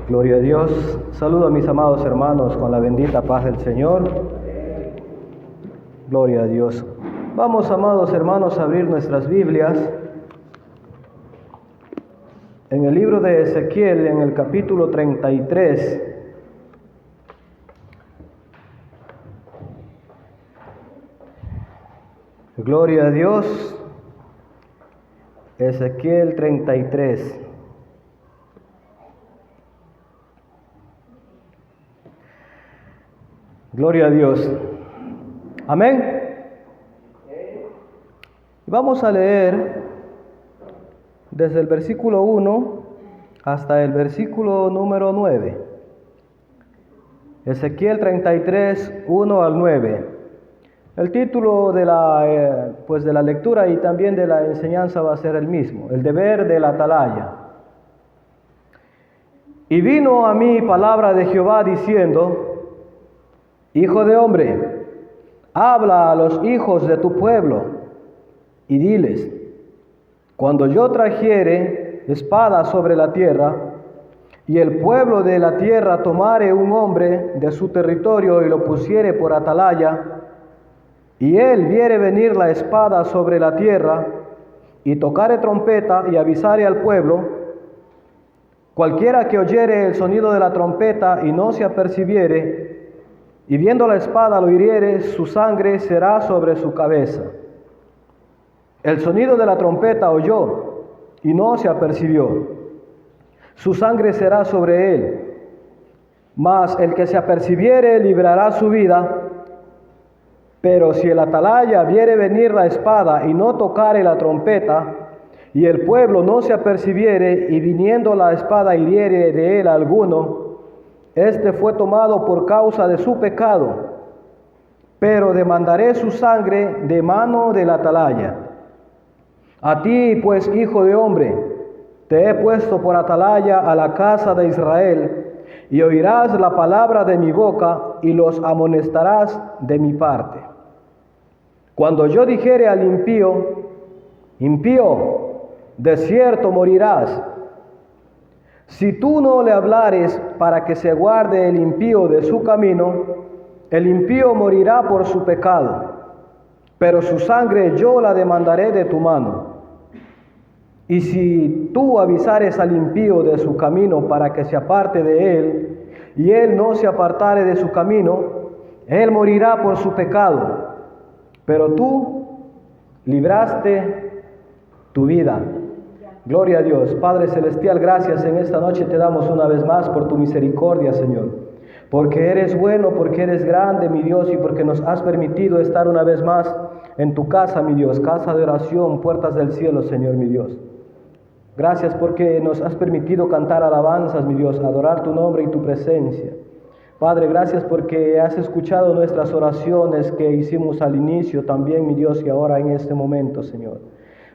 Gloria a Dios. Saludo a mis amados hermanos con la bendita paz del Señor. Gloria a Dios. Vamos, amados hermanos, a abrir nuestras Biblias en el libro de Ezequiel, en el capítulo 33. Gloria a Dios. Ezequiel 33. Gloria a Dios. Amén. Vamos a leer desde el versículo 1 hasta el versículo número 9. Ezequiel 33, 1 al 9. El título de la lectura y también de la enseñanza va a ser el mismo: el deber de la atalaya. Y vino a mí palabra de Jehová diciendo: Hijo de hombre, habla a los hijos de tu pueblo y diles: cuando yo trajere espada sobre la tierra, y el pueblo de la tierra tomare un hombre de su territorio y lo pusiere por atalaya, y él viere venir la espada sobre la tierra, y tocare trompeta y avisare al pueblo, cualquiera que oyere el sonido de la trompeta y no se apercibiere, y viendo la espada lo hiriere, su sangre será sobre su cabeza. El sonido de la trompeta oyó y no se apercibió, su sangre será sobre él. Mas el que se apercibiere librará su vida. Pero si el atalaya viere venir la espada y no tocare la trompeta, y el pueblo no se apercibiere, y viniendo la espada hiriere de él alguno, este fue tomado por causa de su pecado, pero demandaré su sangre de mano del atalaya. A ti, pues, hijo de hombre, te he puesto por atalaya a la casa de Israel, y oirás la palabra de mi boca, y los amonestarás de mi parte. Cuando yo dijere al impío: impío, de cierto morirás, si tú no le hablares para que se guarde el impío de su camino, el impío morirá por su pecado, pero su sangre yo la demandaré de tu mano. Y si tú avisares al impío de su camino para que se aparte de él, y él no se apartare de su camino, él morirá por su pecado, pero tú libraste tu vida. Gloria a Dios. Padre Celestial, gracias en esta noche te damos una vez más por tu misericordia, Señor. Porque eres bueno, porque eres grande, mi Dios, y porque nos has permitido estar una vez más en tu casa, mi Dios, casa de oración, puertas del cielo, Señor, mi Dios. Gracias porque nos has permitido cantar alabanzas, mi Dios, adorar tu nombre y tu presencia. Padre, gracias porque has escuchado nuestras oraciones que hicimos al inicio también, mi Dios, y ahora en este momento, Señor.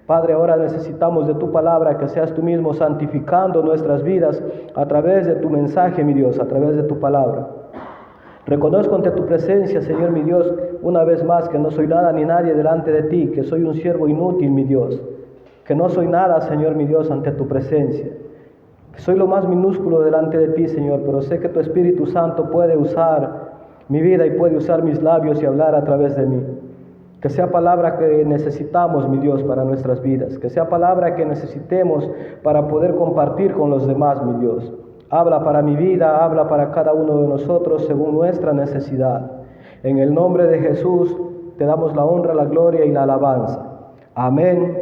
Padre, ahora necesitamos de tu palabra, que seas tú mismo santificando nuestras vidas a través de tu mensaje, mi Dios, a través de tu palabra. Reconozco ante tu presencia, Señor, mi Dios, una vez más que no soy nada ni nadie delante de ti, que soy un siervo inútil, mi Dios, que no soy nada, Señor, mi Dios, ante tu presencia, que soy lo más minúsculo delante de ti, Señor, pero sé que tu Espíritu Santo puede usar mi vida y puede usar mis labios y hablar a través de mí. Que sea palabra que necesitamos, mi Dios, para nuestras vidas. Que sea palabra que necesitemos para poder compartir con los demás, mi Dios. Habla para mi vida, habla para cada uno de nosotros según nuestra necesidad. En el nombre de Jesús te damos la honra, la gloria y la alabanza. Amén,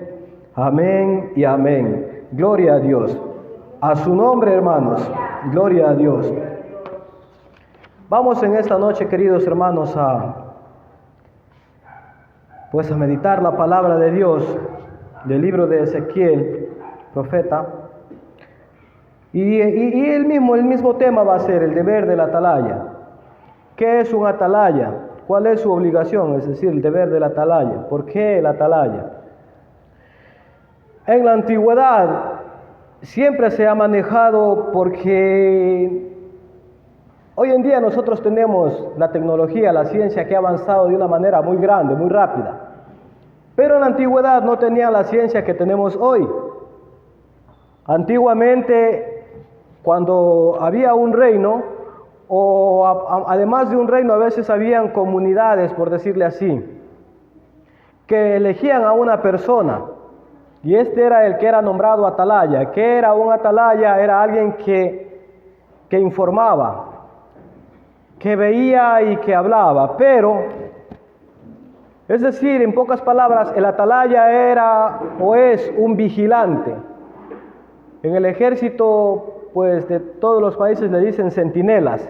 amén y amén. Gloria a Dios. A su nombre, hermanos. Gloria a Dios. Vamos en esta noche, queridos hermanos, a meditar la palabra de Dios del libro de Ezequiel, profeta. Y el mismo tema va a ser el deber del atalaya. ¿Qué es un atalaya? ¿Cuál es su obligación? Es decir, el deber del atalaya. ¿Por qué el atalaya? En la antigüedad siempre se ha manejado porque hoy en día nosotros tenemos la tecnología, la ciencia que ha avanzado de una manera muy grande, muy rápida. Pero en la antigüedad no tenían la ciencia que tenemos hoy. Antiguamente, cuando había un reino, o además de un reino, a veces habían comunidades, por decirle así, que elegían a una persona, y este era el que era nombrado atalaya. ¿Qué era un atalaya? Era alguien que informaba, que veía y que hablaba, pero, es decir, en pocas palabras, el atalaya era o es un vigilante. En el ejército, pues de todos los países le dicen centinelas.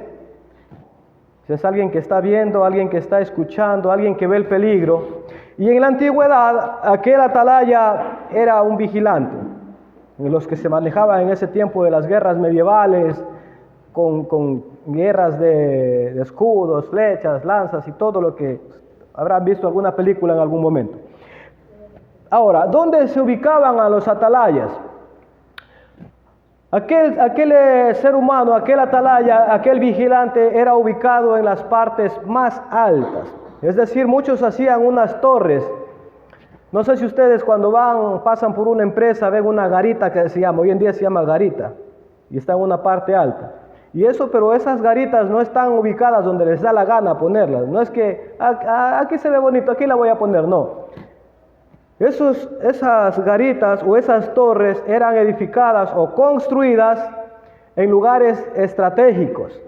Es alguien que está viendo, alguien que está escuchando, alguien que ve el peligro. Y en la antigüedad, aquel atalaya era un vigilante. Los que se manejaban en ese tiempo de las guerras medievales, con guerras de escudos, flechas, lanzas y todo lo que habrán visto alguna película en algún momento. Ahora, ¿dónde se ubicaban a los atalayas? Aquel ser humano, aquel atalaya, aquel vigilante era ubicado en las partes más altas. Es decir, muchos hacían unas torres. No sé si ustedes cuando pasan por una empresa ven una garita que se llama, hoy en día se llama garita, y está en una parte alta. Pero esas garitas no están ubicadas donde les da la gana ponerlas. No es que aquí se ve bonito, aquí la voy a poner, no. Esas garitas o esas torres eran edificadas o construidas en lugares estratégicos,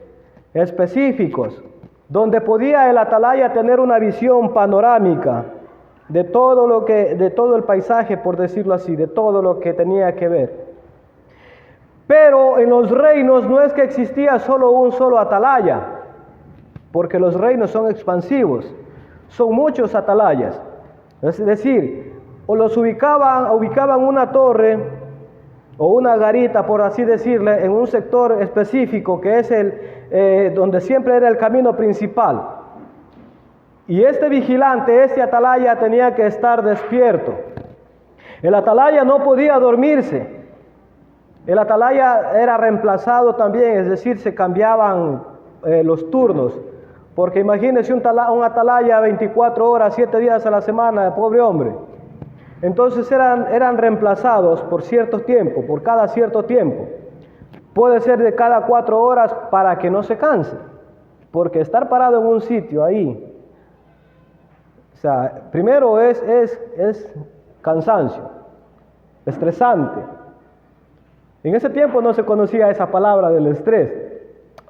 específicos, donde podía el atalaya tener una visión panorámica de todo el paisaje, por decirlo así, de todo lo que tenía que ver. Pero en los reinos no es que existía solo un solo atalaya, porque los reinos son expansivos, son muchos atalayas. Es decir, o los ubicaban una torre o una garita, por así decirle, en un sector específico que es donde siempre era el camino principal. Y este vigilante, este atalaya, tenía que estar despierto. El atalaya no podía dormirse. El atalaya era reemplazado también, es decir, se cambiaban los turnos. Porque imagínense un atalaya 24 horas, 7 días a la semana, pobre hombre. Entonces eran reemplazados por cierto tiempo, por cada cierto tiempo. Puede ser de cada 4 horas para que no se canse. Porque estar parado en un sitio ahí, o sea, primero es cansancio, estresante. En ese tiempo no se conocía esa palabra del estrés,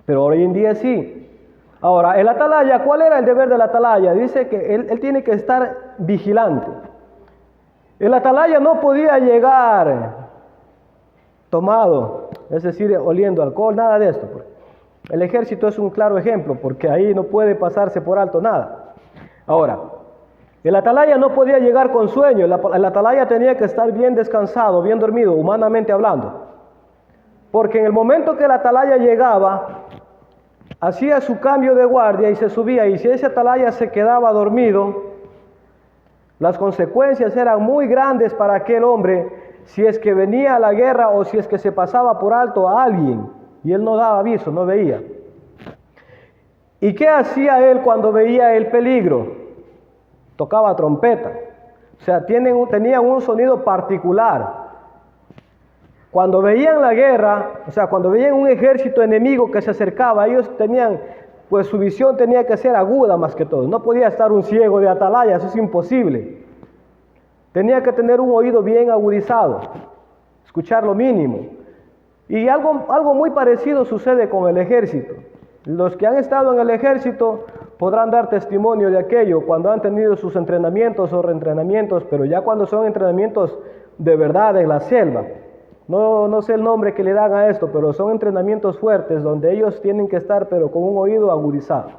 pero hoy en día sí. Ahora, el atalaya, ¿cuál era el deber del atalaya? Dice que él tiene que estar vigilante. El atalaya no podía llegar tomado, es decir, oliendo alcohol, nada de esto. El ejército es un claro ejemplo, porque ahí no puede pasarse por alto nada. Ahora, el atalaya no podía llegar con sueño, el atalaya tenía que estar bien descansado, bien dormido, humanamente hablando. Porque en el momento que el atalaya llegaba, hacía su cambio de guardia y se subía, y si ese atalaya se quedaba dormido, las consecuencias eran muy grandes para aquel hombre si es que venía a la guerra o si es que se pasaba por alto a alguien y él no daba aviso, no veía. ¿Y qué hacía él cuando veía el peligro? Tocaba trompeta. O sea, tenían un sonido particular. Cuando veían la guerra, o sea, cuando veían un ejército enemigo que se acercaba, ellos pues su visión tenía que ser aguda más que todo. No podía estar un ciego de atalaya, eso es imposible. Tenía que tener un oído bien agudizado, escuchar lo mínimo. Y algo muy parecido sucede con el ejército. Los que han estado en el ejército podrán dar testimonio de aquello cuando han tenido sus entrenamientos o reentrenamientos, pero ya cuando son entrenamientos de verdad en la selva. No sé el nombre que le dan a esto, pero son entrenamientos fuertes donde ellos tienen que estar pero con un oído agudizado.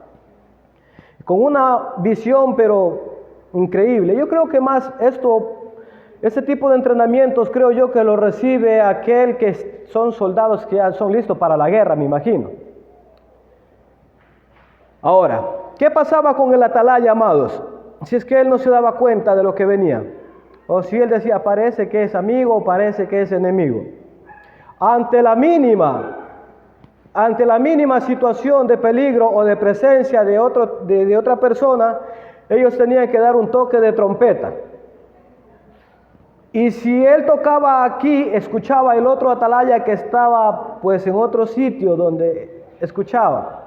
Con una visión pero increíble. Yo creo que más ese tipo de entrenamientos creo yo que lo recibe aquel que son soldados que ya son listos para la guerra, me imagino. Ahora, ¿qué pasaba con el atalaya, amados? Si es que él no se daba cuenta de lo que venía. O si él decía, parece que es amigo o parece que es enemigo. Ante la mínima situación de peligro o de presencia de otra persona, ellos tenían que dar un toque de trompeta. Y si él tocaba aquí, escuchaba el otro atalaya que estaba pues en otro sitio donde escuchaba.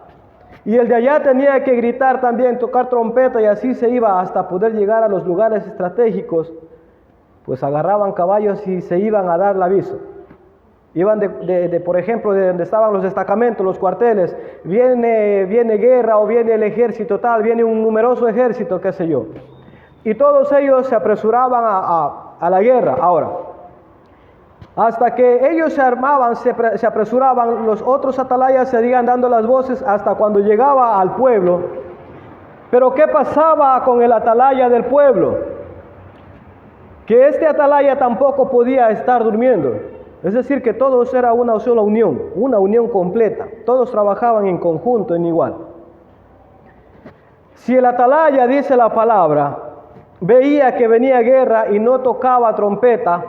Y el de allá tenía que gritar también, tocar trompeta, y así se iba hasta poder llegar a los lugares estratégicos. Pues agarraban caballos y se iban a dar el aviso. Iban por ejemplo, de donde estaban los destacamentos, los cuarteles. Viene guerra o viene el ejército tal, viene un numeroso ejército, qué sé yo. Y todos ellos se apresuraban a la guerra. Ahora, hasta que ellos se armaban, se apresuraban, los otros atalayas seguían dando las voces hasta cuando llegaba al pueblo. Pero ¿qué pasaba con el atalaya del pueblo? Que este atalaya tampoco podía estar durmiendo. Es decir, que todos era una sola unión, una unión completa. Todos trabajaban en conjunto, en igual. Si el atalaya, dice la palabra, veía que venía guerra y no tocaba trompeta,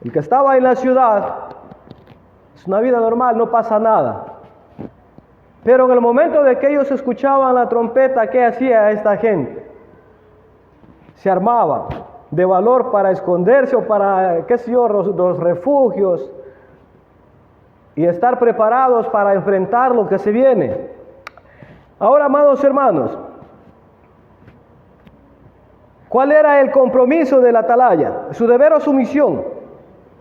el que estaba en la ciudad, es una vida normal, no pasa nada. Pero en el momento de que ellos escuchaban la trompeta, ¿qué hacía esta gente? Se armaba de valor para esconderse o para, qué sé yo, los refugios y estar preparados para enfrentar lo que se viene. Ahora, amados hermanos, ¿cuál era el compromiso del atalaya? Su deber o su misión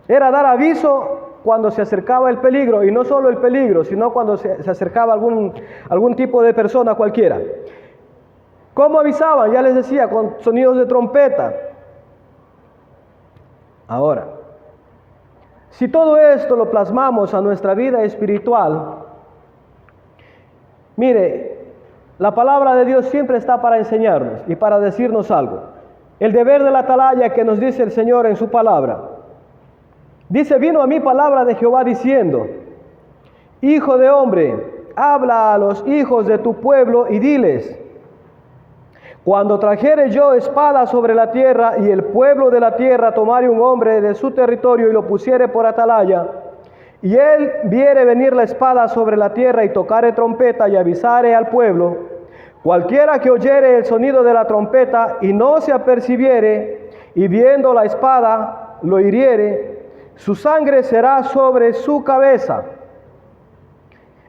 era dar aviso cuando se acercaba el peligro, y no solo el peligro, sino cuando se acercaba algún tipo de persona cualquiera. ¿Cómo avisaban? Ya les decía, con sonidos de trompeta. Ahora, si todo esto lo plasmamos a nuestra vida espiritual, mire, la palabra de Dios siempre está para enseñarnos y para decirnos algo. El deber de la atalaya que nos dice el Señor en su palabra. Dice, vino a mí palabra de Jehová diciendo, Hijo de hombre, habla a los hijos de tu pueblo y diles, cuando trajere yo espada sobre la tierra y el pueblo de la tierra tomare un hombre de su territorio y lo pusiere por atalaya, y él viere venir la espada sobre la tierra y tocare trompeta y avisare al pueblo, cualquiera que oyere el sonido de la trompeta y no se apercibiere, y viendo la espada lo hiriere, su sangre será sobre su cabeza.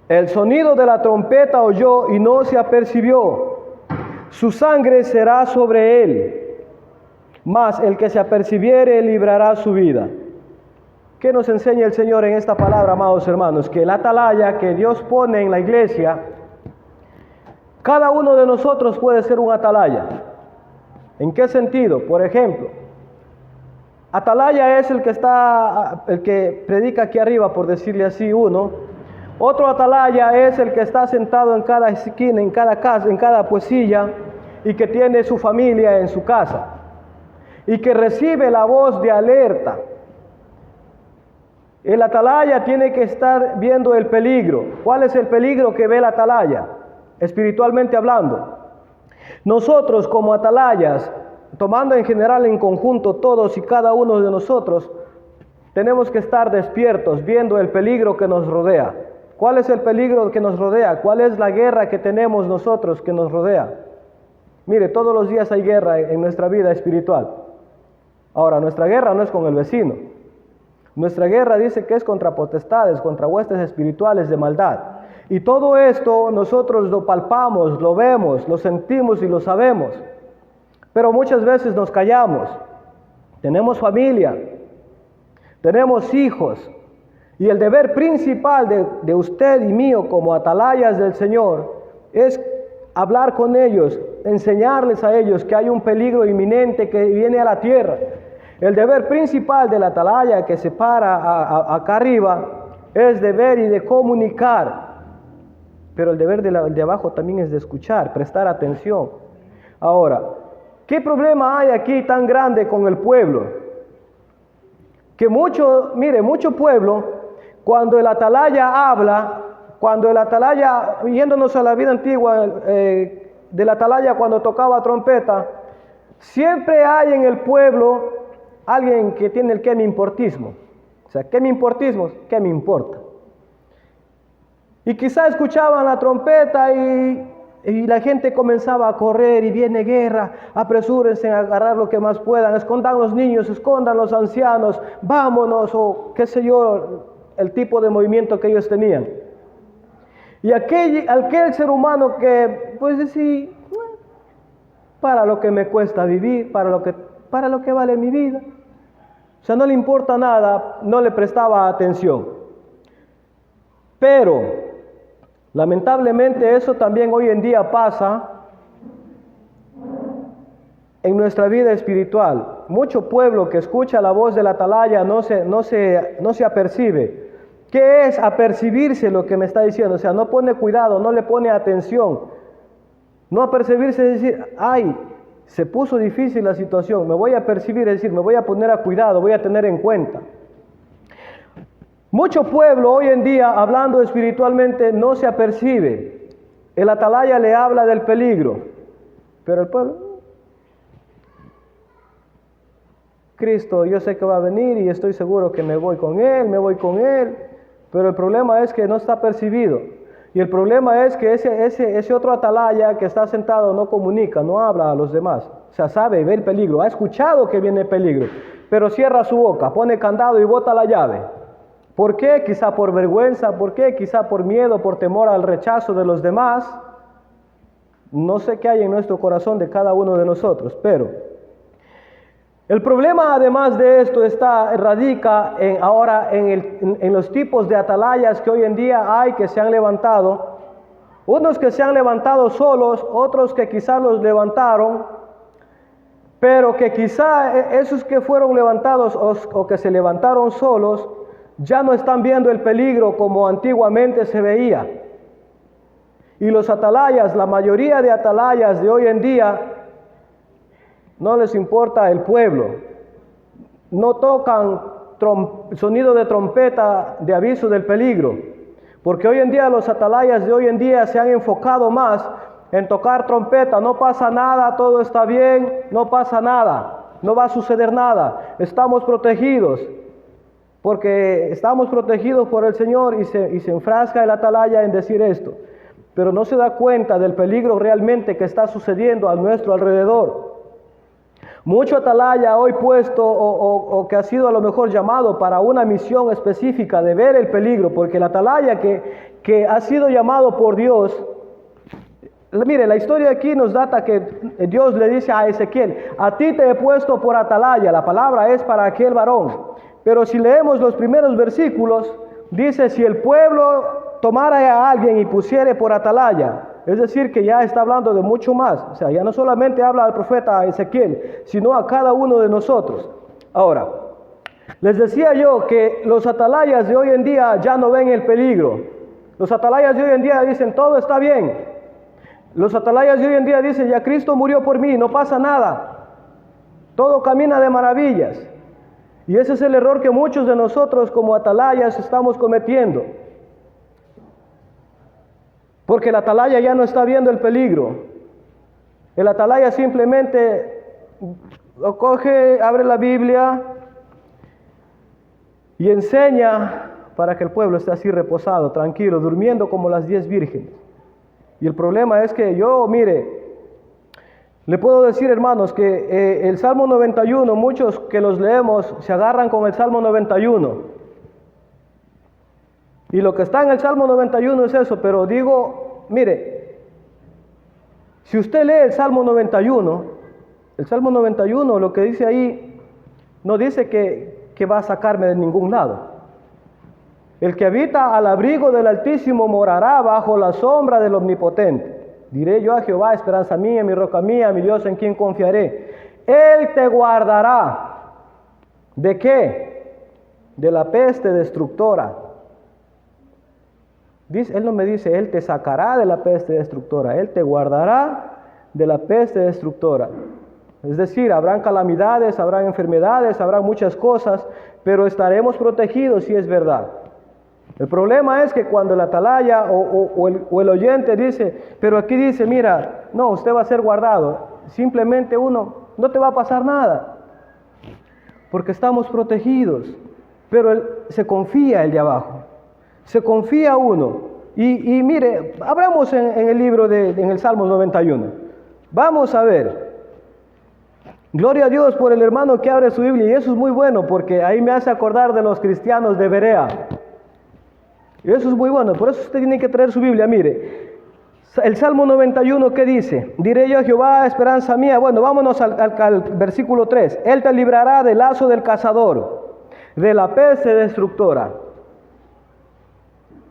El sonido de la trompeta oyó y no se apercibió, su sangre será sobre él, mas el que se apercibiere librará su vida. ¿Qué nos enseña el Señor en esta palabra, amados hermanos? Que el atalaya que Dios pone en la iglesia, cada uno de nosotros puede ser un atalaya. ¿En qué sentido? Por ejemplo, atalaya es el que predica aquí arriba, por decirle así, uno. Otro atalaya es el que está sentado en cada esquina, en cada casa, en cada silla, y que tiene su familia en su casa, y que recibe la voz de alerta. El atalaya tiene que estar viendo el peligro. ¿Cuál es el peligro que ve el atalaya? Espiritualmente hablando. Nosotros como atalayas, tomando en general en conjunto todos y cada uno de nosotros, tenemos que estar despiertos viendo el peligro que nos rodea. ¿Cuál es el peligro que nos rodea? ¿Cuál es la guerra que tenemos nosotros que nos rodea? Mire, todos los días hay guerra en nuestra vida espiritual. Ahora, nuestra guerra no es con el vecino. Nuestra guerra dice que es contra potestades, contra huestes espirituales de maldad. Y todo esto nosotros lo palpamos, lo vemos, lo sentimos y lo sabemos. Pero muchas veces nos callamos. Tenemos familia, tenemos hijos. Y el deber principal de usted y mío como atalayas del Señor es hablar con ellos, enseñarles a ellos que hay un peligro inminente que viene a la tierra. El deber principal del atalaya que se para acá arriba es de ver y de comunicar. Pero el deber de abajo también es de escuchar, prestar atención. Ahora, ¿qué problema hay aquí tan grande con el pueblo? Que mucho pueblo, cuando el atalaya habla, cuando el atalaya, yéndonos a la vida antigua del atalaya cuando tocaba trompeta, siempre hay en el pueblo alguien que tiene el que me importismo. O sea, ¿qué me importismo? ¿Qué me importa? Y quizá escuchaban la trompeta y y la gente comenzaba a correr y viene guerra, apresúrense a agarrar lo que más puedan, escondan los niños, escondan los ancianos, vámonos, o qué sé yo, el tipo de movimiento que ellos tenían. Y aquel ser humano que, pues decía, para lo que me cuesta vivir, para lo que vale mi vida. O sea, no le importa nada, no le prestaba atención. Pero, lamentablemente, eso también hoy en día pasa en nuestra vida espiritual. Mucho pueblo que escucha la voz del atalaya no se apercibe. ¿Qué es apercibirse lo que me está diciendo? O sea, no pone cuidado, no le pone atención. No apercibirse es decir, ay, se puso difícil la situación, me voy a percibir, es decir, me voy a poner a cuidado, voy a tener en cuenta. Mucho pueblo hoy en día, hablando espiritualmente, no se apercibe. El atalaya le habla del peligro, pero el pueblo, Cristo, yo sé que va a venir y estoy seguro que me voy con Él, pero el problema es que no está percibido. Y el problema es que ese otro atalaya que está sentado no comunica, no habla a los demás. O sea, sabe, ve el peligro, ha escuchado que viene el peligro, pero cierra su boca, pone candado y bota la llave. ¿Por qué? Quizá por vergüenza, ¿por qué? Quizá por miedo, por temor al rechazo de los demás. No sé qué hay en nuestro corazón de cada uno de nosotros, pero el problema además de esto radica en los tipos de atalayas que hoy en día hay, que se han levantado. Unos que se han levantado solos, otros que quizá los levantaron, pero que quizá esos que fueron levantados o que se levantaron solos, ya no están viendo el peligro como antiguamente se veía. Y los atalayas, la mayoría de atalayas de hoy en día, no les importa el pueblo. No tocan sonido de trompeta de aviso del peligro. Porque hoy en día los atalayas de hoy en día se han enfocado más en tocar trompeta. No pasa nada, todo está bien, no pasa nada, no va a suceder nada. Estamos protegidos. Porque estamos protegidos por el Señor y se enfrasca el atalaya en decir esto. Pero no se da cuenta del peligro realmente que está sucediendo a nuestro alrededor. Mucho atalaya hoy puesto o que ha sido a lo mejor llamado para una misión específica de ver el peligro, porque el atalaya que ha sido llamado por Dios, mire, la historia aquí nos data que Dios le dice a Ezequiel, a ti te he puesto por atalaya, la palabra es para aquel varón. Pero si leemos los primeros versículos, dice, si el pueblo tomara a alguien y pusiere por atalaya, es decir, que ya está hablando de mucho más. O sea, ya no solamente habla al profeta Ezequiel, sino a cada uno de nosotros. Ahora, les decía yo que los atalayas de hoy en día ya no ven el peligro. Los atalayas de hoy en día dicen, todo está bien. Los atalayas de hoy en día dicen, ya Cristo murió por mí, no pasa nada. Todo camina de maravillas. Y ese es el error que muchos de nosotros como atalayas estamos cometiendo. Porque el atalaya ya no está viendo el peligro. El atalaya simplemente lo coge, abre la Biblia y enseña para que el pueblo esté así reposado, tranquilo, durmiendo como las 10 vírgenes. Y el problema es que le puedo decir, hermanos, que el Salmo 91, muchos que los leemos se agarran con el Salmo 91. Y lo que está en el Salmo 91 es eso, pero digo, mire, si usted lee el Salmo 91 lo que dice ahí, no dice que va a sacarme de ningún lado. El que habita al abrigo del Altísimo morará bajo la sombra del Omnipotente. Diré yo a Jehová, esperanza mía, mi roca mía, mi Dios en quien confiaré. Él te guardará. ¿De qué? De la peste destructora. Él no me dice, Él te sacará de la peste destructora. Él te guardará de la peste destructora. Es decir, habrán calamidades, habrán enfermedades, habrán muchas cosas, pero estaremos protegidos si es verdad. El problema es que cuando el atalaya o el oyente dice, pero aquí dice, mira, no, usted va a ser guardado. Simplemente no te va a pasar nada, porque estamos protegidos. Pero se confía el de abajo, se confía uno. Y mire, abramos en el libro en el Salmo 91. Vamos a ver. Gloria a Dios por el hermano que abre su Biblia, y eso es muy bueno porque ahí me hace acordar de los cristianos de Berea. Y eso es muy bueno, por eso usted tiene que traer su Biblia. Mire, el Salmo 91, ¿qué dice? Diré yo a Jehová, esperanza mía. Bueno, vámonos al versículo 3. Él te librará del lazo del cazador, de la peste destructora.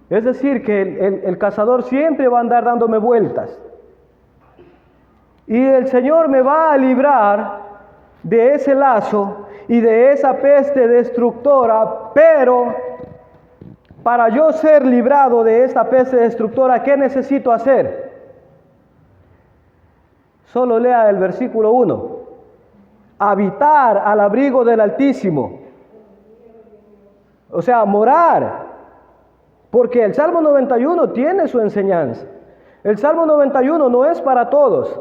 Es decir, que el cazador siempre va a andar dándome vueltas. Y el Señor me va a librar de ese lazo y de esa peste destructora, pero para yo ser librado de esta peste destructora, ¿qué necesito hacer? Solo lea el versículo 1. Habitar al abrigo del Altísimo. O sea, morar. Porque el Salmo 91 tiene su enseñanza. El Salmo 91 no es para todos.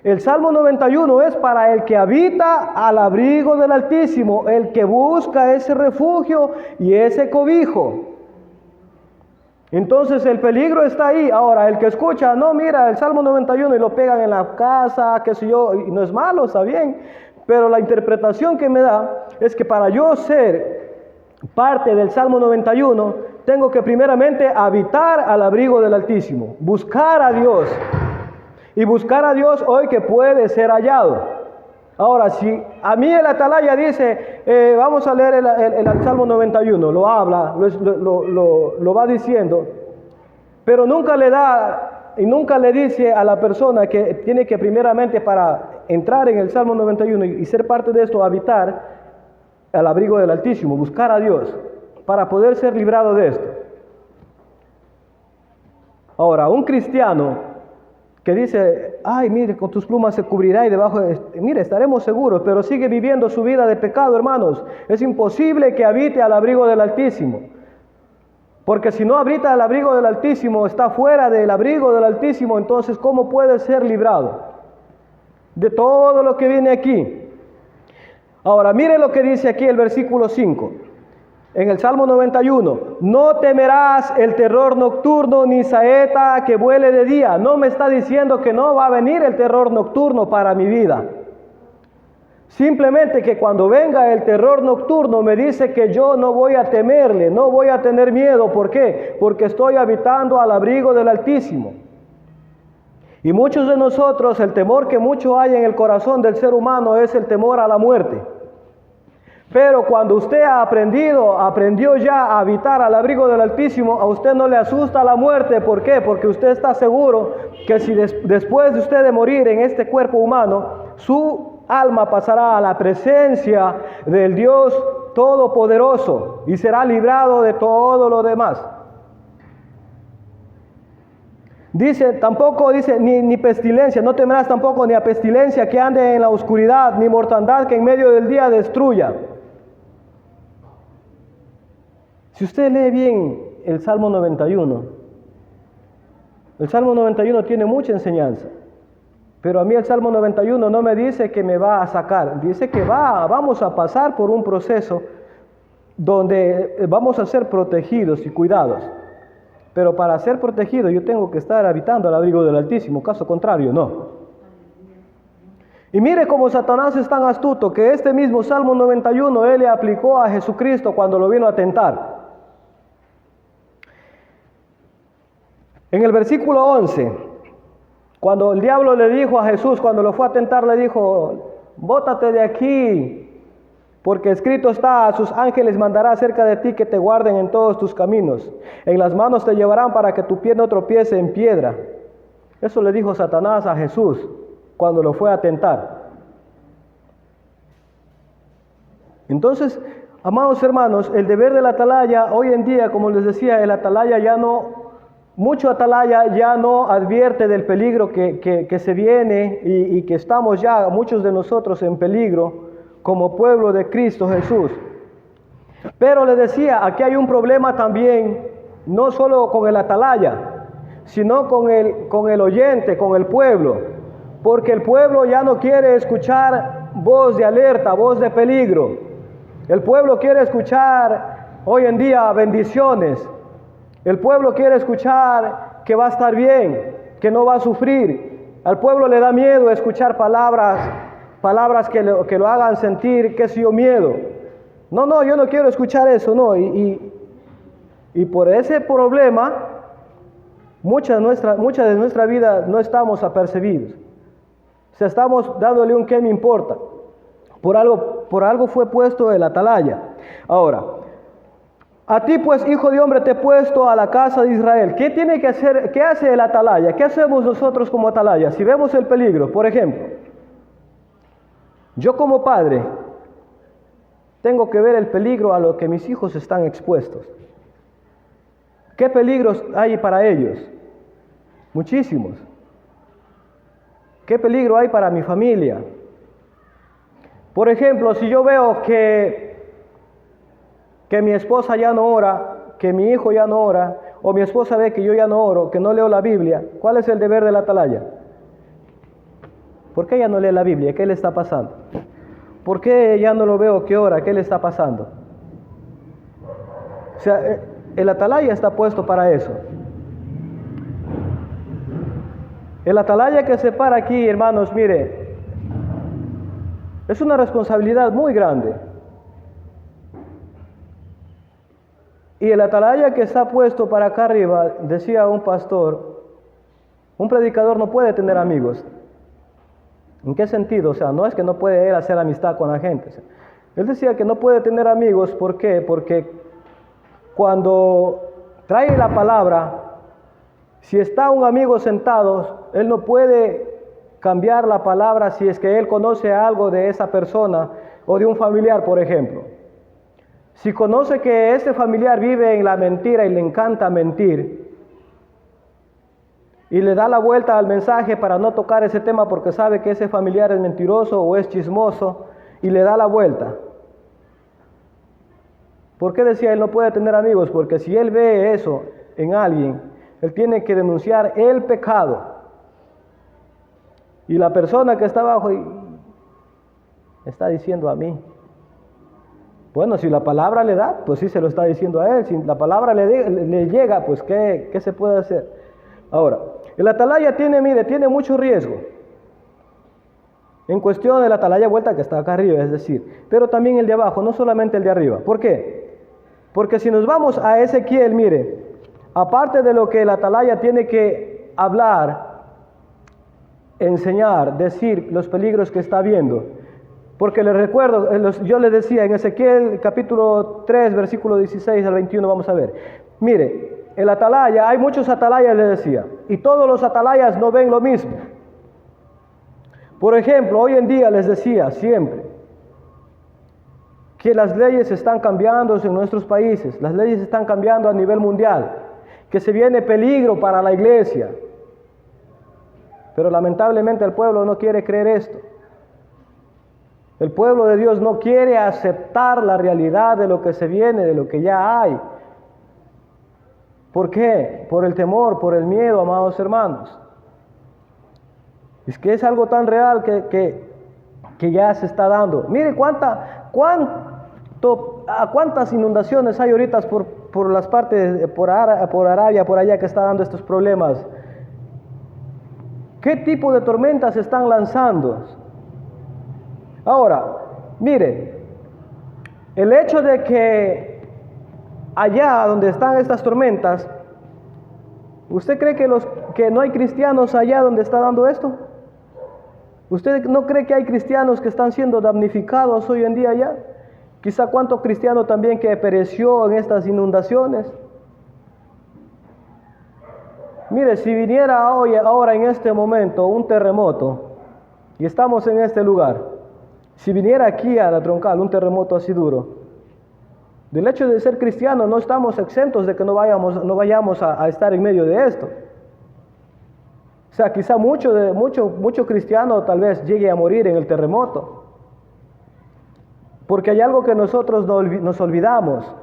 El Salmo 91 es para el que habita al abrigo del Altísimo, el que busca ese refugio y ese cobijo. Entonces el peligro está ahí. Ahora, el que escucha, no, mira, el Salmo 91 y lo pegan en la casa, qué sé yo, y no es malo, está bien. Pero la interpretación que me da es que para yo ser parte del Salmo 91, tengo que primeramente habitar al abrigo del Altísimo, buscar a Dios. Y buscar a Dios hoy que puede ser hallado. Ahora, si a mí el atalaya dice, vamos a leer el Salmo 91, lo habla, lo va diciendo, pero nunca le da y nunca le dice a la persona que tiene que primeramente para entrar en el Salmo 91 y ser parte de esto, habitar al abrigo del Altísimo, buscar a Dios para poder ser librado de esto. Ahora, un cristiano que dice, ay, mire, con tus plumas se cubrirá y debajo, mire, estaremos seguros, pero sigue viviendo su vida de pecado, hermanos. Es imposible que habite al abrigo del Altísimo. Porque si no habita al abrigo del Altísimo, está fuera del abrigo del Altísimo, entonces, ¿cómo puede ser librado de todo lo que viene aquí? Ahora, mire lo que dice aquí el versículo 5. En el Salmo 91, no temerás el terror nocturno ni saeta que vuele de día. No me está diciendo que no va a venir el terror nocturno para mi vida. Simplemente que cuando venga el terror nocturno me dice que yo no voy a temerle, no voy a tener miedo. ¿Por qué? Porque estoy habitando al abrigo del Altísimo. Y muchos de nosotros, el temor que mucho hay en el corazón del ser humano es el temor a la muerte. Pero cuando usted aprendió ya a habitar al abrigo del Altísimo, a usted no le asusta la muerte. ¿Por qué? Porque usted está seguro que si después de usted de morir en este cuerpo humano, su alma pasará a la presencia del Dios Todopoderoso y será librado de todo lo demás. Tampoco dice ni pestilencia, no temerás tampoco ni a pestilencia que ande en la oscuridad, ni mortandad que en medio del día destruya. Si usted lee bien el Salmo 91, el Salmo 91 tiene mucha enseñanza, pero a mí el Salmo 91 no me dice que me va a sacar, dice que vamos a pasar por un proceso donde vamos a ser protegidos y cuidados. Pero para ser protegido yo tengo que estar habitando al abrigo del Altísimo, caso contrario, no. Y mire cómo Satanás es tan astuto que este mismo Salmo 91 él le aplicó a Jesucristo cuando lo vino a tentar. En el versículo 11, cuando el diablo le dijo a Jesús, cuando lo fue a tentar, le dijo, bótate de aquí, porque escrito está, a sus ángeles mandará cerca de ti que te guarden en todos tus caminos. En las manos te llevarán para que tu pie no tropiece en piedra. Eso le dijo Satanás a Jesús cuando lo fue a tentar. Entonces, amados hermanos, el deber del atalaya, hoy en día, como les decía, el atalaya mucho atalaya ya no advierte del peligro que se viene y que estamos ya, muchos de nosotros, en peligro como pueblo de Cristo Jesús. Pero le decía, aquí hay un problema también, no solo con el atalaya, sino con el oyente, con el pueblo. Porque el pueblo ya no quiere escuchar voz de alerta, voz de peligro. El pueblo quiere escuchar hoy en día bendiciones. El pueblo quiere escuchar que va a estar bien, que no va a sufrir. Al pueblo le da miedo escuchar palabras que lo hagan sentir, qué sé yo, miedo. No, yo no quiero escuchar eso, no. Y por ese problema, mucha de nuestra vida no estamos apercibidos. O sea, estamos dándole un qué me importa. Por algo fue puesto el atalaya. Ahora, a ti pues, hijo de hombre, te he puesto a la casa de Israel. ¿Qué tiene que hacer? ¿Qué hace el atalaya? ¿Qué hacemos nosotros como atalaya? Si vemos el peligro, por ejemplo, yo como padre tengo que ver el peligro a lo que mis hijos están expuestos. ¿Qué peligros hay para ellos? Muchísimos. ¿Qué peligro hay para mi familia? Por ejemplo, si yo veo que mi esposa ya no ora, que mi hijo ya no ora, o mi esposa ve que yo ya no oro, que no leo la Biblia, ¿cuál es el deber del atalaya? ¿Por qué ella no lee la Biblia? ¿Qué le está pasando? ¿Por qué ya no lo veo que ora? ¿Qué le está pasando? O sea, el atalaya está puesto para eso. El atalaya que se para aquí, hermanos, mire, es una responsabilidad muy grande. Y el atalaya que está puesto para acá arriba, decía un pastor, un predicador no puede tener amigos. ¿En qué sentido? O sea, no es que no puede él hacer amistad con la gente. O sea, él decía que no puede tener amigos, ¿por qué? Porque cuando trae la palabra, si está un amigo sentado, él no puede cambiar la palabra si es que él conoce algo de esa persona o de un familiar, por ejemplo. Si conoce que ese familiar vive en la mentira y le encanta mentir, y le da la vuelta al mensaje para no tocar ese tema porque sabe que ese familiar es mentiroso o es chismoso, y le da la vuelta. ¿Por qué decía él no puede tener amigos? Porque si él ve eso en alguien, él tiene que denunciar el pecado. Y la persona que está abajo está diciendo a mí. Bueno, si la palabra le da, pues sí se lo está diciendo a él. Si la palabra le llega, pues ¿qué se puede hacer? Ahora, el atalaya tiene mucho riesgo. En cuestión del atalaya vuelta que está acá arriba, es decir, pero también el de abajo, no solamente el de arriba. ¿Por qué? Porque si nos vamos a Ezequiel, mire, aparte de lo que el atalaya tiene que hablar, enseñar, decir los peligros que está viendo, porque les recuerdo, yo les decía en Ezequiel capítulo 3, versículo 16 al 21, vamos a ver, mire, el atalaya, hay muchos atalayas, les decía, y todos los atalayas no ven lo mismo. Por ejemplo, hoy en día les decía siempre que las leyes están cambiando en nuestros países, las leyes están cambiando a nivel mundial, que se viene peligro para la iglesia. Pero lamentablemente el pueblo no quiere creer esto. El pueblo de Dios no quiere aceptar la realidad de lo que se viene, de lo que ya hay. ¿Por qué? Por el temor, por el miedo, amados hermanos. Es que es algo tan real que ya se está dando. Mire cuántas inundaciones hay ahorita por las partes, por Arabia, por allá que está dando estos problemas. ¿Qué tipo de tormentas se están lanzando? Ahora, mire, el hecho de que allá donde están estas tormentas, ¿usted cree que no hay cristianos allá donde está dando esto? ¿Usted no cree que hay cristianos que están siendo damnificados hoy en día allá? Quizá cuánto cristiano también que pereció en estas inundaciones. Mire, si viniera ahora en este momento un terremoto, y estamos en este lugar, si viniera aquí a la Troncal un terremoto así duro, del hecho de ser cristiano no estamos exentos de que no vayamos a estar en medio de esto. O sea, quizá mucho cristiano tal vez llegue a morir en el terremoto. Porque hay algo que nosotros nos olvidamos.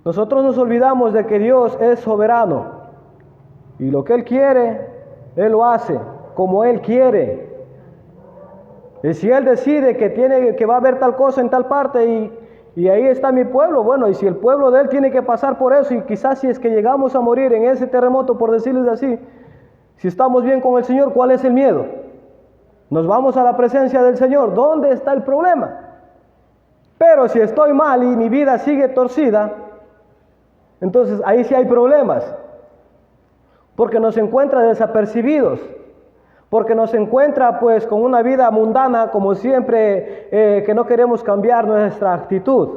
Nosotros nos olvidamos de que Dios es soberano. Y lo que Él quiere, Él lo hace como Él quiere. Y si Él decide que va a haber tal cosa en tal parte Y ahí está mi pueblo. Bueno, y si el pueblo de él tiene que pasar por eso, y quizás si es que llegamos a morir en ese terremoto, por decirles así, si estamos bien con el Señor, ¿cuál es el miedo? Nos vamos a la presencia del Señor. ¿Dónde está el problema? Pero si estoy mal y mi vida sigue torcida, entonces ahí sí hay problemas. Porque nos encuentra desapercibidos. Porque nos encuentra pues con una vida mundana, como siempre, que no queremos cambiar nuestra actitud.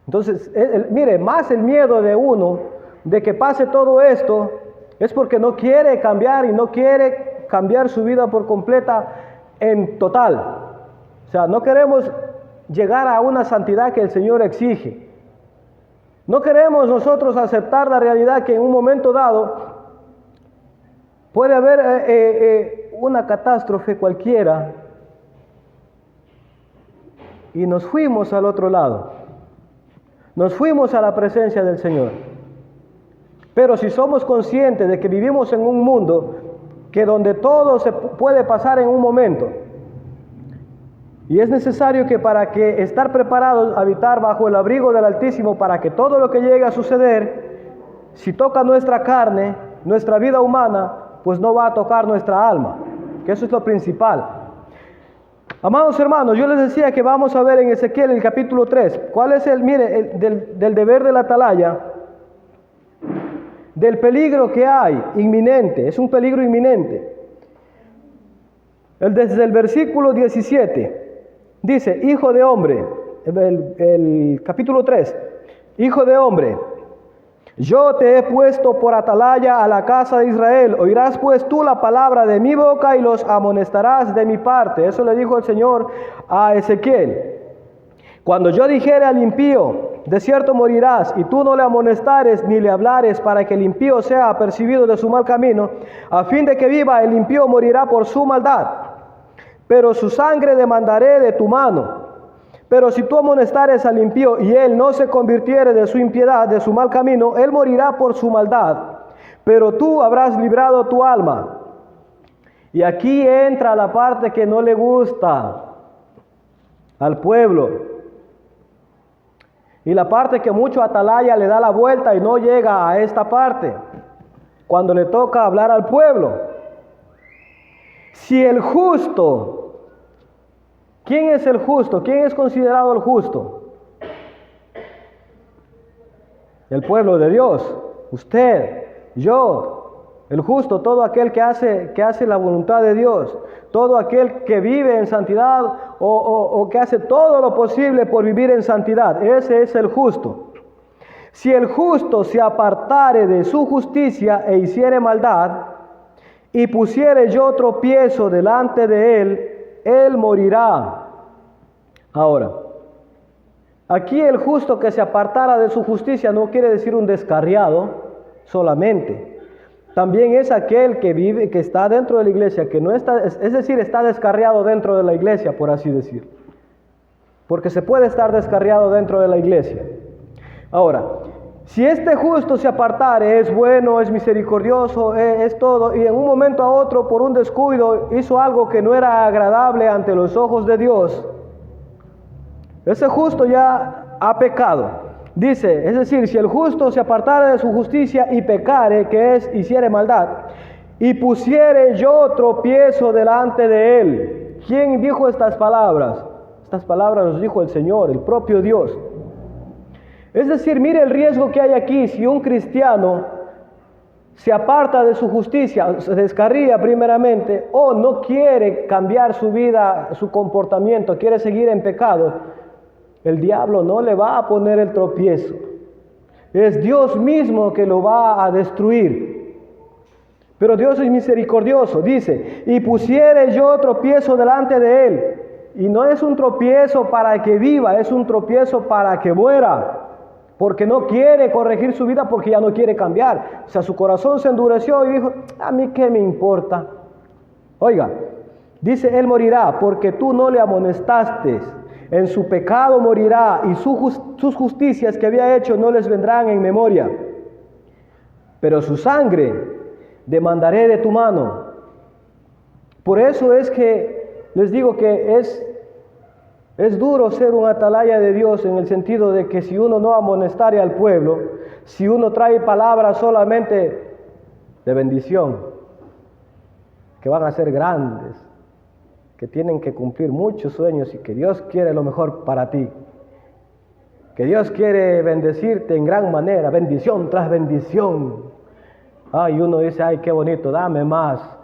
Entonces, mire, más el miedo de uno de que pase todo esto es porque no quiere cambiar y no quiere cambiar su vida por completa en total. O sea, no queremos llegar a una santidad que el Señor exige. No queremos nosotros aceptar la realidad que en un momento dado puede haber una catástrofe cualquiera y nos fuimos al otro lado. Nos fuimos a la presencia del Señor. Pero si somos conscientes de que vivimos en un mundo que donde todo se puede pasar en un momento, y es necesario que para que estar preparados, habitar bajo el abrigo del Altísimo, para que todo lo que llegue a suceder, si toca nuestra carne, nuestra vida humana, pues no va a tocar nuestra alma, que eso es lo principal. Amados hermanos, yo les decía que vamos a ver en Ezequiel el capítulo 3, cuál es del deber de la atalaya, del peligro que hay, inminente, es un peligro inminente. Desde el versículo 17, dice, hijo de hombre, el capítulo 3, hijo de hombre, yo te he puesto por atalaya a la casa de Israel. Oirás pues tú la palabra de mi boca y los amonestarás de mi parte. Eso le dijo el Señor a Ezequiel. Cuando yo dijere al impío, de cierto morirás, y tú no le amonestares ni le hablares para que el impío sea apercibido de su mal camino, a fin de que viva, el impío morirá por su maldad. Pero su sangre demandaré de tu mano. Pero si tú amonestares al impío y él no se convirtiere de su impiedad, de su mal camino, él morirá por su maldad. Pero tú habrás librado tu alma. Y aquí entra la parte que no le gusta al pueblo. Y la parte que mucho atalaya le da la vuelta y no llega a esta parte. Cuando le toca hablar al pueblo. Si el justo... ¿Quién es el justo? ¿Quién es considerado el justo? El pueblo de Dios, usted, yo, el justo, todo aquel que hace la voluntad de Dios, todo aquel que vive en santidad o que hace todo lo posible por vivir en santidad, ese es el justo. Si el justo se apartare de su justicia e hiciere maldad, y pusiere yo tropiezo delante de él, él morirá. Ahora, aquí el justo que se apartara de su justicia no quiere decir un descarriado solamente. También es aquel que vive, que está dentro de la iglesia, que no está, es decir, está descarriado dentro de la iglesia, por así decir. Porque se puede estar descarriado dentro de la iglesia. Ahora, si este justo se apartare, es bueno, es misericordioso, es todo, y en un momento a otro, por un descuido, hizo algo que no era agradable ante los ojos de Dios, ese justo ya ha pecado. Dice, es decir, si el justo se apartare de su justicia y pecare, que es, hiciere maldad, y pusiere yo tropiezo delante de él. ¿Quién dijo estas palabras? Estas palabras los dijo el Señor, el propio Dios. Es decir, mire el riesgo que hay aquí. Si un cristiano se aparta de su justicia, se descarría primeramente, o no quiere cambiar su vida, su comportamiento, quiere seguir en pecado, el diablo no le va a poner el tropiezo. Es Dios mismo que lo va a destruir. Pero Dios es misericordioso, dice, y pusiere yo tropiezo delante de él. Y no es un tropiezo para que viva, es un tropiezo para que muera. Porque no quiere corregir su vida, porque ya no quiere cambiar. O sea, su corazón se endureció y dijo, ¿a mí qué me importa? Oiga, dice, él morirá porque tú no le amonestaste. En su pecado morirá y sus justicias que había hecho no les vendrán en memoria. Pero su sangre demandaré de tu mano. Por eso es que les digo que es Es duro ser un atalaya de Dios en el sentido de que si uno no amonestare al pueblo, si uno trae palabras solamente de bendición, que van a ser grandes, que tienen que cumplir muchos sueños y que Dios quiere lo mejor para ti, que Dios quiere bendecirte en gran manera, bendición tras bendición. Ay, uno dice, ay, qué bonito, dame más.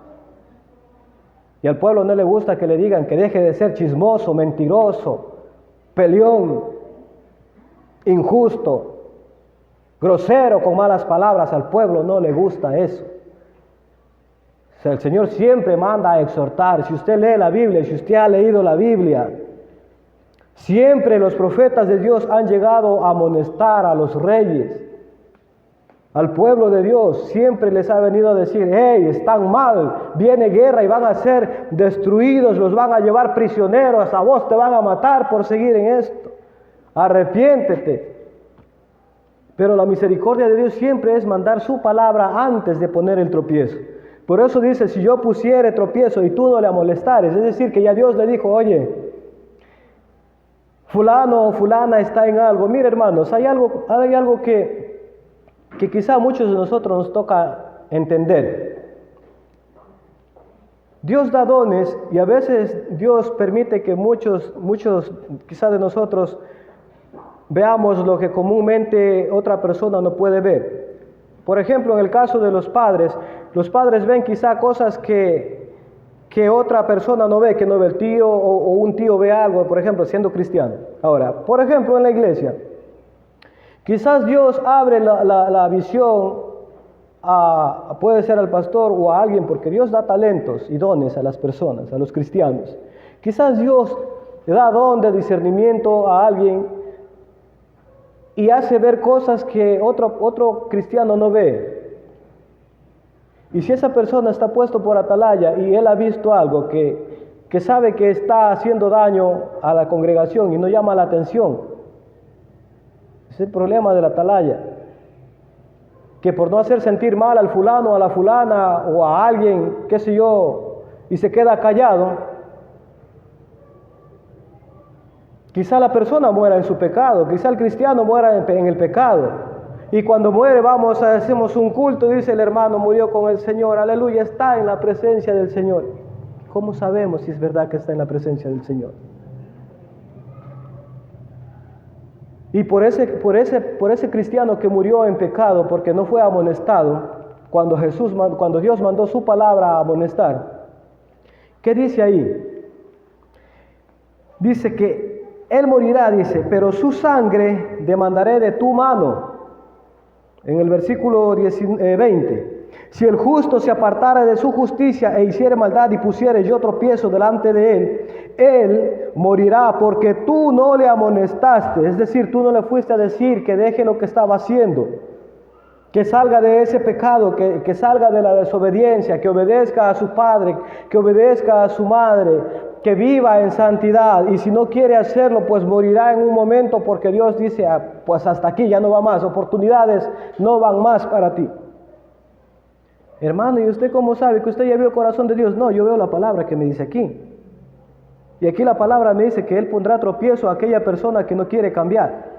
Y al pueblo no le gusta que le digan que deje de ser chismoso, mentiroso, peleón, injusto, grosero con malas palabras. Al pueblo no le gusta eso. O sea, el Señor siempre manda a exhortar. Si usted lee la Biblia, si usted ha leído la Biblia, siempre los profetas de Dios han llegado a amonestar a los reyes, al pueblo de Dios. Siempre les ha venido a decir, hey, están mal, viene guerra y van a ser destruidos, los van a llevar prisioneros, a vos te van a matar por seguir en esto, arrepiéntete. Pero la misericordia de Dios siempre es mandar su palabra antes de poner el tropiezo. Por eso dice, si yo pusiere tropiezo y tú no le amolestares, es decir, que ya Dios le dijo, oye, fulano o fulana está en algo. Mire, hermanos, hay algo que quizá a muchos de nosotros nos toca entender. Dios da dones y a veces Dios permite que muchos quizá de nosotros veamos lo que comúnmente otra persona no puede ver. Por ejemplo, en el caso de los padres ven quizá cosas que otra persona no ve, que no ve el tío o un tío ve algo, por ejemplo, siendo cristiano. Ahora, por ejemplo, en la iglesia, quizás Dios abre la visión puede ser al pastor o a alguien, porque Dios da talentos y dones a las personas, a los cristianos. Quizás Dios le da don de discernimiento a alguien y hace ver cosas que otro cristiano no ve. Y si esa persona está puesto por atalaya y él ha visto algo que sabe que está haciendo daño a la congregación y no llama la atención, es el problema de la atalaya, que por no hacer sentir mal al fulano, a la fulana o a alguien, qué sé yo, y se queda callado, quizá la persona muera en su pecado, quizá el cristiano muera en el pecado. Y cuando muere hacemos un culto, dice el hermano, murió con el Señor, aleluya, está en la presencia del Señor. ¿Cómo sabemos si es verdad que está en la presencia del Señor? Y por ese cristiano que murió en pecado porque no fue amonestado, cuando Dios mandó su palabra a amonestar, ¿qué dice ahí? Dice que él morirá, dice, pero su sangre demandaré de tu mano. En el versículo 20, si el justo se apartara de su justicia e hiciere maldad y pusiere yo tropiezo delante de él morirá porque tú no le amonestaste, es decir, tú no le fuiste a decir que deje lo que estaba haciendo, que salga de ese pecado, que salga de la desobediencia, que obedezca a su padre, que obedezca a su madre, que viva en santidad, y si no quiere hacerlo, pues morirá en un momento, porque Dios dice, pues hasta aquí ya no va más, oportunidades no van más para ti. Hermano, ¿y usted cómo sabe que usted ya vio el corazón de Dios? No, yo veo la palabra que me dice aquí. Y aquí la palabra me dice que Él pondrá tropiezo a aquella persona que no quiere cambiar.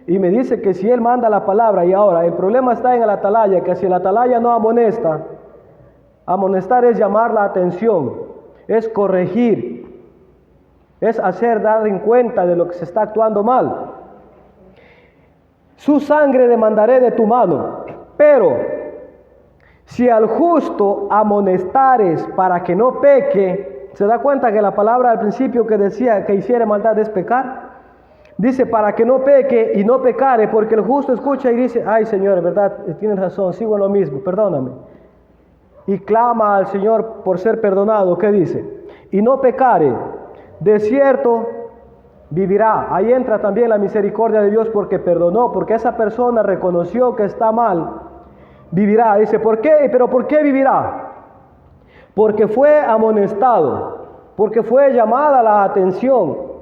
Y me dice que si Él manda la palabra, y ahora el problema está en el atalaya, que si el atalaya no amonesta, amonestar es llamar la atención, es corregir, es dar en cuenta de lo que se está actuando mal. Su sangre demandaré de tu mano, pero si al justo amonestares para que no peque, ¿se da cuenta que la palabra al principio que decía que hiciere maldad es pecar? Dice, para que no peque y no pecare, porque el justo escucha y dice, ay Señor, es verdad, tienes razón, sigo en lo mismo, perdóname. Y clama al Señor por ser perdonado. ¿Qué dice? Y no pecare, de cierto vivirá. Ahí entra también la misericordia de Dios porque perdonó, porque esa persona reconoció que está mal, vivirá. Dice, ¿por qué? ¿Pero por qué vivirá? Porque fue amonestado, porque fue llamada la atención.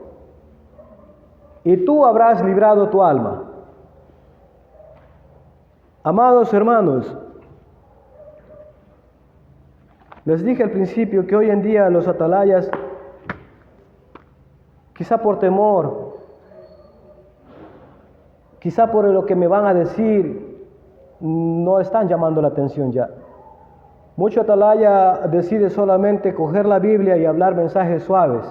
Y tú habrás librado tu alma. Amados hermanos, les dije al principio que hoy en día los atalayas quizá por temor, quizá por lo que me van a decir, no están llamando la atención ya. Mucho atalaya decide solamente coger la Biblia y hablar mensajes suaves.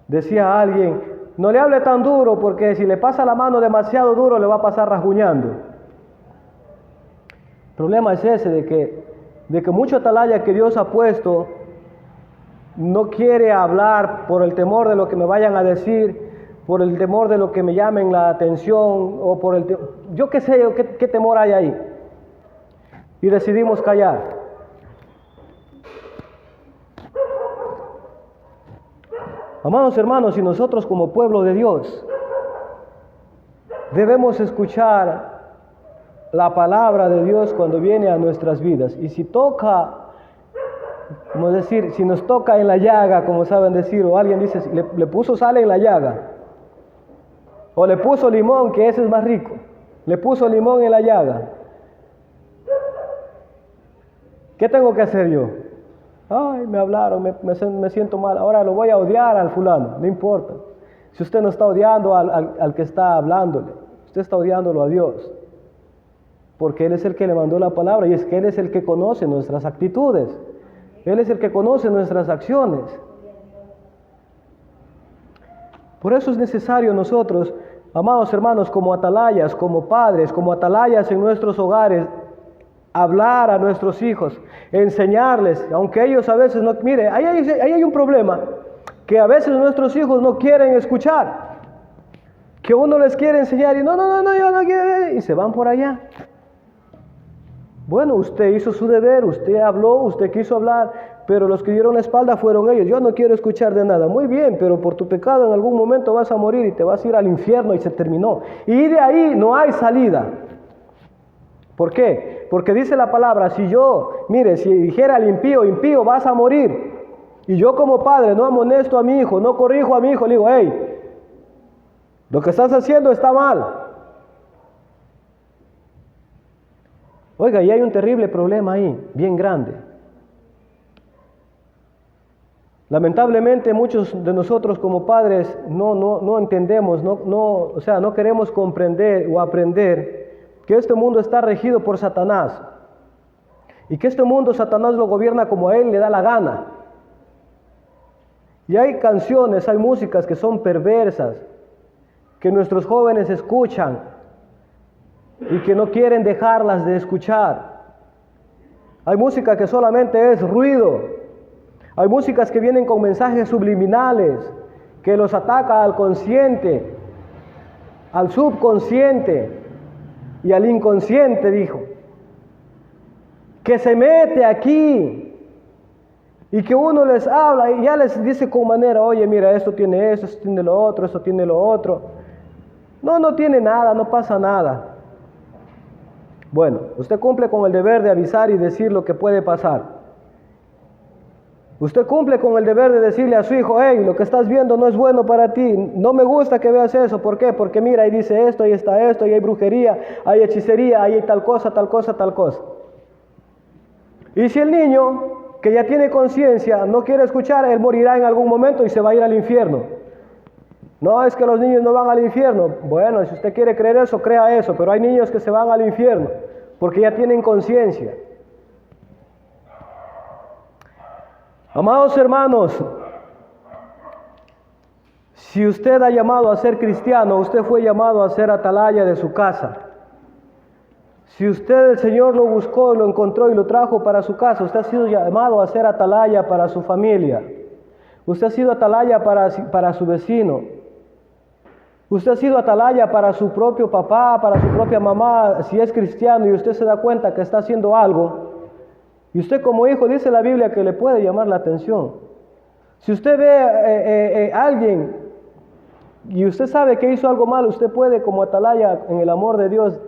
Decía alguien, no le hable tan duro porque si le pasa la mano demasiado duro le va a pasar rasguñando. El problema es ese, de que mucho atalaya que Dios ha puesto no quiere hablar por el temor de lo que me vayan a decir, por el temor de lo que me llamen la atención, o por el yo qué sé, qué temor hay ahí. Y decidimos callar. Amados hermanos, y nosotros como pueblo de Dios debemos escuchar la palabra de Dios cuando viene a nuestras vidas. Y si toca, como decir, si nos toca en la llaga, como saben decir, o alguien dice, le puso sal en la llaga, o le puso limón, que ese es más rico, le puso limón en la llaga, ¿qué tengo que hacer yo? Ay, me hablaron, me siento mal, ahora lo voy a odiar al fulano, no importa. Si usted no está odiando al que está hablándole, usted está odiándolo a Dios, porque Él es el que le mandó la palabra, y es que Él es el que conoce nuestras actitudes, Él es el que conoce nuestras acciones. Por eso es necesario nosotros, amados hermanos, como atalayas, como padres, como atalayas en nuestros hogares, hablar a nuestros hijos, enseñarles, aunque ellos a veces no, mire, ahí hay un problema, que a veces nuestros hijos no quieren escuchar, que uno les quiere enseñar y no, yo no quiero, y se van por allá. Bueno, usted hizo su deber, usted habló, usted quiso hablar, pero los que dieron la espalda fueron ellos. Yo no quiero escuchar de nada. Muy bien, pero por tu pecado en algún momento vas a morir y te vas a ir al infierno y se terminó. Y de ahí no hay salida. ¿Por qué? Porque dice la palabra, si dijera al impío, vas a morir. Y yo como padre no amonesto a mi hijo, no corrijo a mi hijo, le digo, hey, lo que estás haciendo está mal. Oiga, y hay un terrible problema ahí, bien grande. Lamentablemente muchos de nosotros como padres no entendemos, no queremos comprender o aprender que este mundo está regido por Satanás. Y que este mundo Satanás lo gobierna como a él le da la gana. Y hay canciones, hay músicas que son perversas, que nuestros jóvenes escuchan y que no quieren dejarlas de escuchar. Hay música que solamente es ruido. Hay músicas que vienen con mensajes subliminales, que los ataca al consciente, al subconsciente y al inconsciente, dijo. Que se mete aquí y que uno les habla y ya les dice con manera, oye, mira, esto tiene eso, esto tiene lo otro, esto tiene lo otro. No tiene nada, no pasa nada. Bueno, usted cumple con el deber de avisar y decir lo que puede pasar. Usted cumple con el deber de decirle a su hijo, hey, lo que estás viendo no es bueno para ti, no me gusta que veas eso. ¿Por qué? Porque mira, ahí dice esto, ahí está esto, ahí hay brujería, hay hechicería, ahí hay tal cosa, tal cosa, tal cosa. Y si el niño, que ya tiene conciencia, no quiere escuchar, él morirá en algún momento y se va a ir al infierno. No, es que los niños no van al infierno. Bueno, si usted quiere creer eso, crea eso, pero hay niños que se van al infierno porque ya tienen conciencia. Amados hermanos, si usted ha llamado a ser cristiano, usted fue llamado a ser atalaya de su casa. Si usted, el Señor lo buscó, lo encontró y lo trajo para su casa, usted ha sido llamado a ser atalaya para su familia. Usted ha sido atalaya para su vecino. Usted ha sido atalaya para su propio papá, para su propia mamá, si es cristiano y usted se da cuenta que está haciendo algo. Y usted como hijo dice la Biblia que le puede llamar la atención. Si usted ve a alguien y usted sabe que hizo algo mal, usted puede como atalaya en el amor de Dios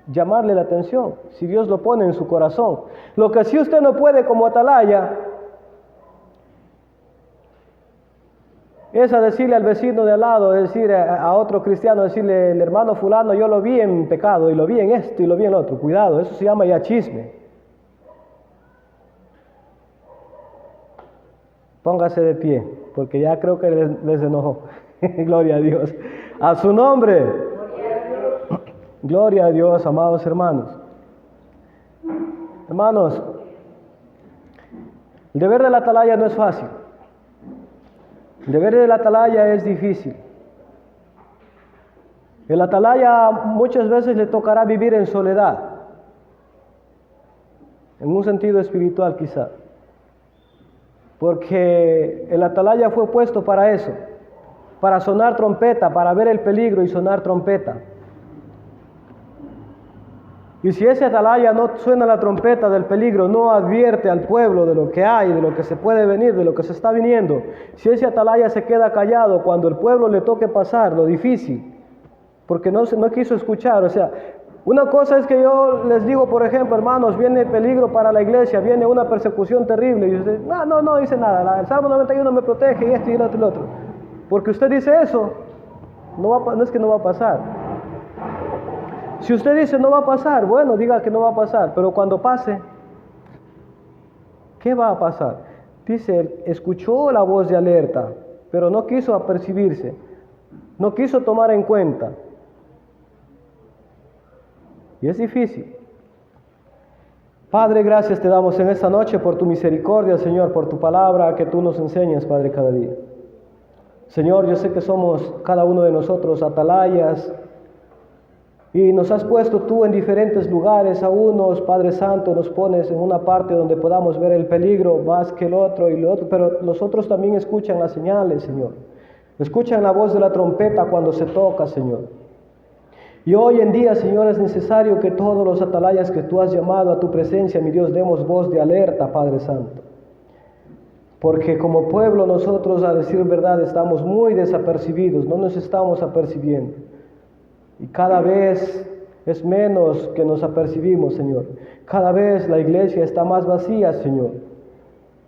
llamarle la atención, si Dios lo pone en su corazón. Lo que sí usted no puede como atalaya es a decirle al vecino de al lado, es decir a otro cristiano, decirle, el hermano fulano yo lo vi en pecado y lo vi en esto y lo vi en lo otro. Cuidado, eso se llama ya chisme. Póngase de pie. porque ya creo que les enojó. Gloria a Dios. A su nombre. Gloria a Dios, amados hermanos. Hermanos, el deber de la atalaya no es fácil. El deber de la atalaya es difícil. El atalaya muchas veces le tocará vivir en soledad, en un sentido espiritual quizá, porque el atalaya fue puesto para eso, para sonar trompeta, para ver el peligro y sonar trompeta. Y si ese atalaya no suena la trompeta del peligro, no advierte al pueblo de lo que hay, de lo que se puede venir, de lo que se está viniendo, si ese atalaya se queda callado cuando el pueblo le toque pasar lo difícil, porque no quiso escuchar, o sea, una cosa es que yo les digo, por ejemplo, hermanos, viene peligro para la iglesia, viene una persecución terrible, y usted, no dice nada, el Salmo 91 me protege, y esto y el otro y el otro. Porque usted dice eso, no es que no va a pasar. Si usted dice no va a pasar, bueno, diga que no va a pasar, pero cuando pase, ¿qué va a pasar? Dice, él escuchó la voz de alerta, pero no quiso apercibirse, no quiso tomar en cuenta. Y es difícil. Padre, gracias te damos en esta noche por tu misericordia, Señor, por tu palabra que tú nos enseñas, Padre, cada día. Señor, yo sé que somos cada uno de nosotros atalayas y nos has puesto tú en diferentes lugares. A unos, Padre Santo, nos pones en una parte donde podamos ver el peligro más que el otro y lo otro, pero los otros también escuchan las señales, Señor. Escuchan la voz de la trompeta cuando se toca, Señor. Y hoy en día, Señor, es necesario que todos los atalayas que tú has llamado a tu presencia, mi Dios, demos voz de alerta, Padre Santo. Porque como pueblo nosotros, a decir verdad, estamos muy desapercibidos, no nos estamos apercibiendo. Y cada vez es menos que nos apercibimos, Señor. Cada vez la iglesia está más vacía, Señor.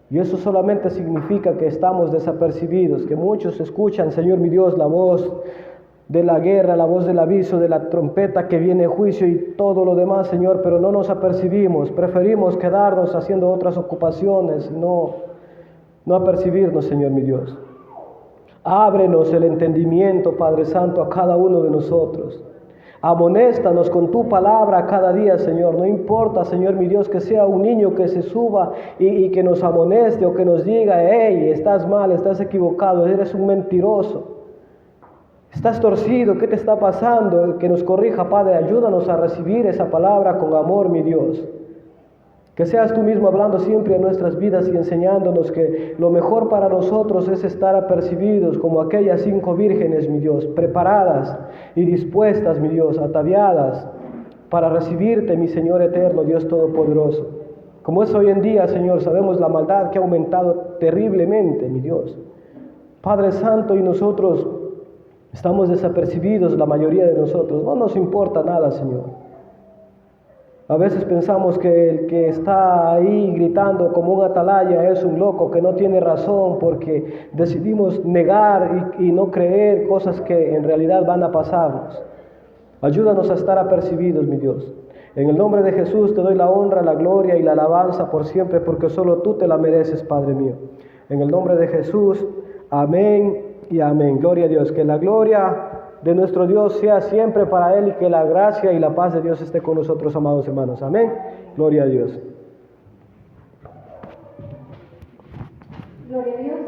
Y eso solamente significa que estamos desapercibidos, que muchos escuchan, Señor mi Dios, la voz de la guerra, la voz del aviso, de la trompeta que viene juicio y todo lo demás, Señor, pero no nos apercibimos, preferimos quedarnos haciendo otras ocupaciones, no apercibirnos, Señor mi Dios. Ábrenos el entendimiento, Padre Santo, a cada uno de nosotros. Amonéstanos con tu palabra cada día, Señor. No importa, Señor mi Dios, que sea un niño que se suba y que nos amoneste o que nos diga, hey, estás mal, estás equivocado, eres un mentiroso. Estás torcido, ¿qué te está pasando? Que nos corrija, Padre, ayúdanos a recibir esa palabra con amor, mi Dios. Que seas tú mismo hablando siempre en nuestras vidas y enseñándonos que lo mejor para nosotros es estar apercibidos como aquellas 5 vírgenes, mi Dios, preparadas y dispuestas, mi Dios, ataviadas para recibirte, mi Señor eterno, Dios Todopoderoso. Como es hoy en día, Señor, sabemos la maldad que ha aumentado terriblemente, mi Dios. Padre Santo, y nosotros estamos desapercibidos, la mayoría de nosotros. No nos importa nada, Señor. A veces pensamos que el que está ahí gritando como un atalaya es un loco que no tiene razón porque decidimos negar y no creer cosas que en realidad van a pasarnos. Ayúdanos a estar apercibidos, mi Dios. En el nombre de Jesús te doy la honra, la gloria y la alabanza por siempre porque solo tú te la mereces, Padre mío. En el nombre de Jesús, amén y amén. Gloria a Dios. Que la gloria de nuestro Dios sea siempre para Él y que la gracia y la paz de Dios esté con nosotros, amados hermanos. Amén. Gloria a Dios. Gloria a Dios.